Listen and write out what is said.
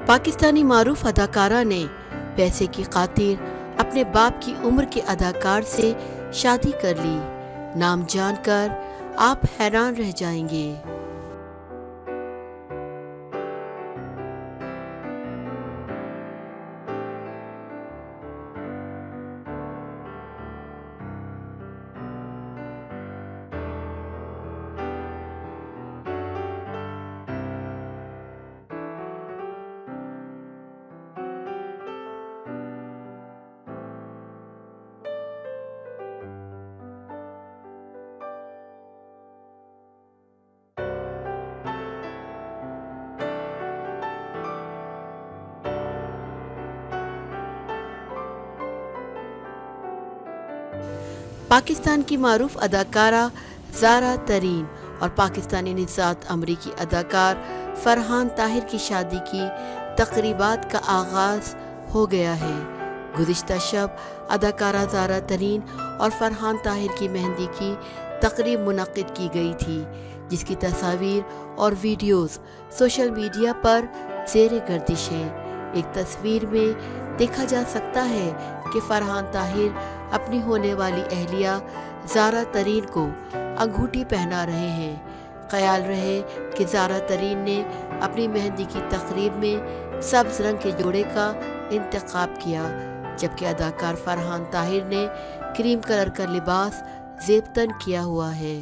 पाकिस्तानी मारूफ अदाकारा ने पैसे की खातिर अपने बाप की उम्र के अदाकार से शादी कर ली। नाम जानकर आप हैरान रह जाएंगे। पाकिस्तान की मारूफ अदाकारा ज़ारा तरीन और पाकिस्तानी निज़ात अमरीकी अदाकार फरहान ताहिर की शादी की तकरीबात का आगाज़ हो गया है। गुज़िश्ता शब अदाकारा ज़ारा तरीन और फरहान ताहिर की मेहंदी की तकरीब मुनक़्क़िद की गई थी, जिसकी तस्वीर और वीडियोज़ सोशल मीडिया पर ज़ेरे गर्दिश हैं। एक तस्वीर में देखा जा सकता है कि फरहान ताहिर अपनी होने वाली अहलिया ज़ारा तरीन को अंगूठी पहना रहे हैं। ख्याल रहे कि ज़ारा तरीन ने अपनी मेहंदी की तकरीब में सब्ज़ रंग के जोड़े का इंतखाब किया, जबकि अदाकार फरहान ताहिर ने क्रीम कलर का लिबास ज़ेबतन किया हुआ है।